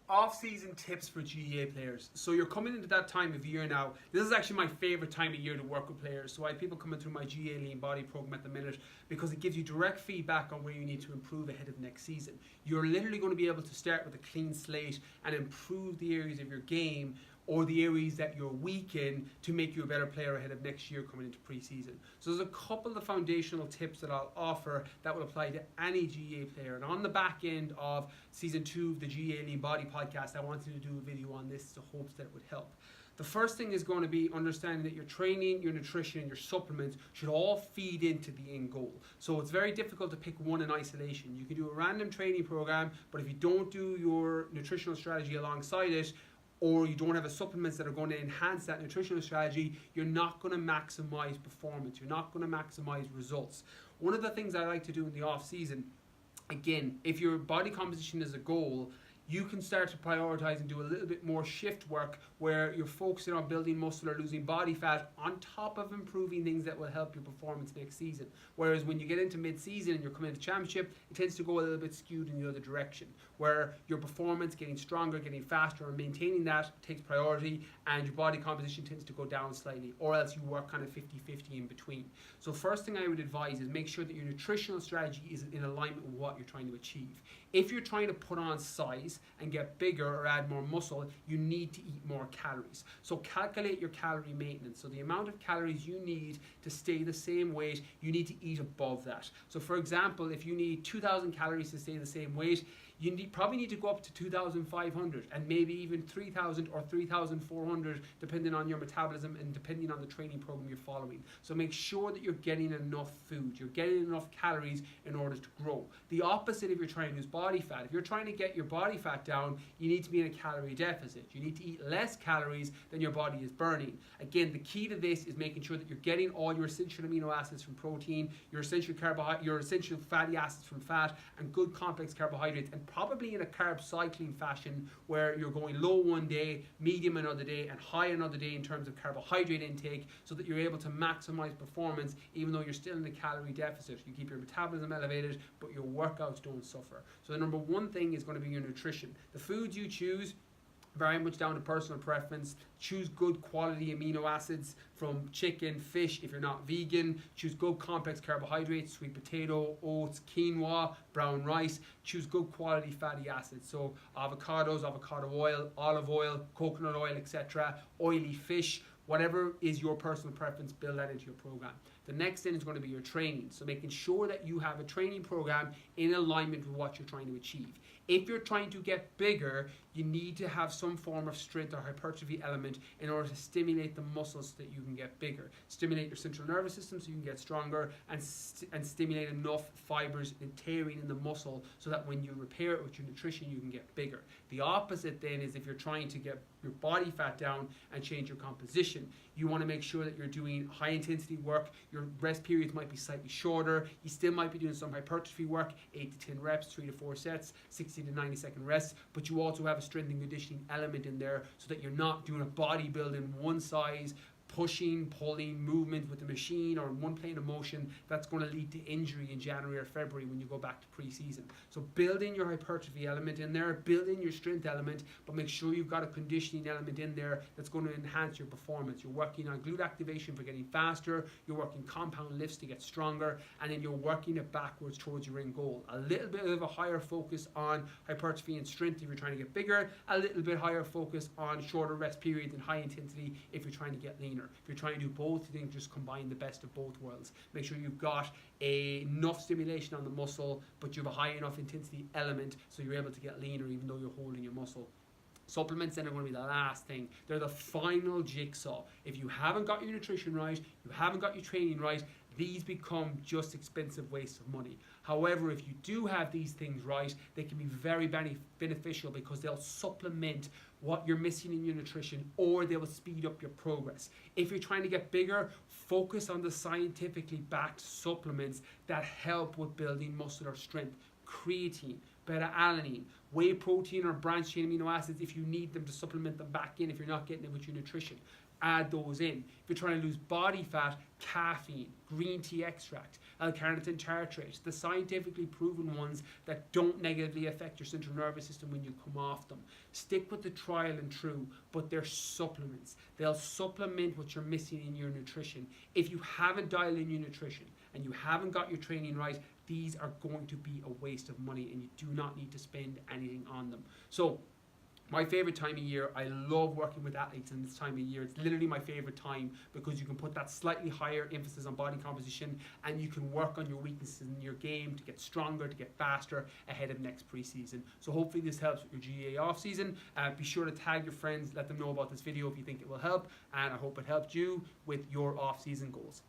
Off-season tips for GA players. So you're coming into that time of year now. This is actually my favorite time of year to work with players. So I have people coming through my GA Lean Body program at the minute because it gives you direct feedback on where you need to improve ahead of next season. You're literally going to be able to start with a clean slate and improve the areas of your game or the areas that you're weak in to make you a better player ahead of next year coming into preseason. So there's a couple of foundational tips that I'll offer that will apply to any GA player. And on the back end of season 2 of the GA Lean Body podcast, I wanted to do a video on this in hopes that it would help. The first thing is going to be understanding that your training, your nutrition, and your supplements should all feed into the end goal. So it's very difficult to pick one in isolation. You can do a random training program, but if you don't do your nutritional strategy alongside it, or you don't have a supplements that are going to enhance that nutritional strategy, you're not going to maximize performance. You're not going to maximize results. One of the things I like to do in the off season, again, if your body composition is a goal, you can start to prioritize and do a little bit more shift work where you're focusing on building muscle or losing body fat on top of improving things that will help your performance next season. Whereas when you get into mid-season and you're coming into championship, it tends to go a little bit skewed in the other direction, where your performance, getting stronger, getting faster, and maintaining that takes priority, and your body composition tends to go down slightly, or else you work kind of 50-50 in between. So first thing I would advise is make sure that your nutritional strategy is in alignment with what you're trying to achieve. If you're trying to put on size and get bigger or add more muscle, you need to eat more calories. So calculate your calorie maintenance. So the amount of calories you need to stay the same weight, you need to eat above that. So for example, if you need 2,000 calories to stay the same weight, you probably need to go up to 2,500 and maybe even 3,000 or 3,400 depending on your metabolism and depending on the training program you're following. So make sure that you're getting enough food, you're getting enough calories in order to grow. The opposite if you're trying to lose body fat. If you're trying to get your body fat down, you need to be in a calorie deficit. You need to eat less calories than your body is burning. Again, the key to this is making sure that you're getting all your essential amino acids from protein, your essential fatty acids from fat, and good complex carbohydrates, and probably in a carb cycling fashion where you're going low one day, medium another day, and high another day in terms of carbohydrate intake, so that you're able to maximize performance even though you're still in a calorie deficit. You keep your metabolism elevated, but your workouts don't suffer. So the number one thing is going to be your nutrition. The foods you choose, very much down to personal preference. Choose good quality amino acids from chicken, fish if you're not vegan. Choose good complex carbohydrates, sweet potato, oats, quinoa, brown rice. Choose good quality fatty acids, so avocados, avocado oil, olive oil, coconut oil, etc. Oily fish. Whatever is your personal preference, build that into your program. The next thing is going to be your training. So making sure that you have a training program in alignment with what you're trying to achieve. If you're trying to get bigger, you need to have some form of strength or hypertrophy element in order to stimulate the muscles so that you can get bigger. Stimulate your central nervous system so you can get stronger, and stimulate enough fibers and tearing in the muscle so that when you repair it with your nutrition, you can get bigger. The opposite then is if you're trying to get your body fat down and change your composition. You want to make sure that you're doing high intensity work. Your rest periods might be slightly shorter. You still might be doing some hypertrophy work, 8 to 10 reps, 3 to 4 sets, 60 to 90 second rests, but you also have a strength and conditioning element in there so that you're not doing a bodybuilding one size pushing, pulling, movement with the machine or in one plane of motion that's going to lead to injury in January or February when you go back to pre-season. So build in your hypertrophy element in there, build in your strength element, but make sure you've got a conditioning element in there that's going to enhance your performance. You're working on glute activation for getting faster, you're working compound lifts to get stronger, and then you're working it backwards towards your end goal. A little bit of a higher focus on hypertrophy and strength if you're trying to get bigger, a little bit higher focus on shorter rest periods and high intensity if you're trying to get leaner. If you're trying to do both, you think just combine the best of both worlds. Make sure you've got enough stimulation on the muscle, but you have a high enough intensity element so you're able to get leaner even though you're holding your muscle. Supplements then are going to be the last thing. They're the final jigsaw. If you haven't got your nutrition right, you haven't got your training right, these become just expensive wastes of money. However, if you do have these things right, they can be very beneficial because they'll supplement what you're missing in your nutrition, or they will speed up your progress. If you're trying to get bigger, focus on the scientifically backed supplements that help with building muscular strength. Creatine, beta-alanine, whey protein or branched chain amino acids if you need them to supplement them back in if you're not getting it with your nutrition. add those in. If you're trying to lose body fat, caffeine, green tea extract, L-carnitine tartrate, the scientifically proven ones that don't negatively affect your central nervous system when you come off them. Stick with the trial and true, but they're supplements. They'll supplement what you're missing in your nutrition. If you haven't dialed in your nutrition and you haven't got your training right, these are going to be a waste of money, and you do not need to spend anything on them. So my favorite time of year, I love working with athletes in this time of year. It's literally my favorite time because you can put that slightly higher emphasis on body composition, and you can work on your weaknesses in your game to get stronger, to get faster ahead of next preseason. So hopefully this helps with your GA off season. Be sure to tag your friends, let them know about this video if you think it will help, and I hope it helped you with your off season goals.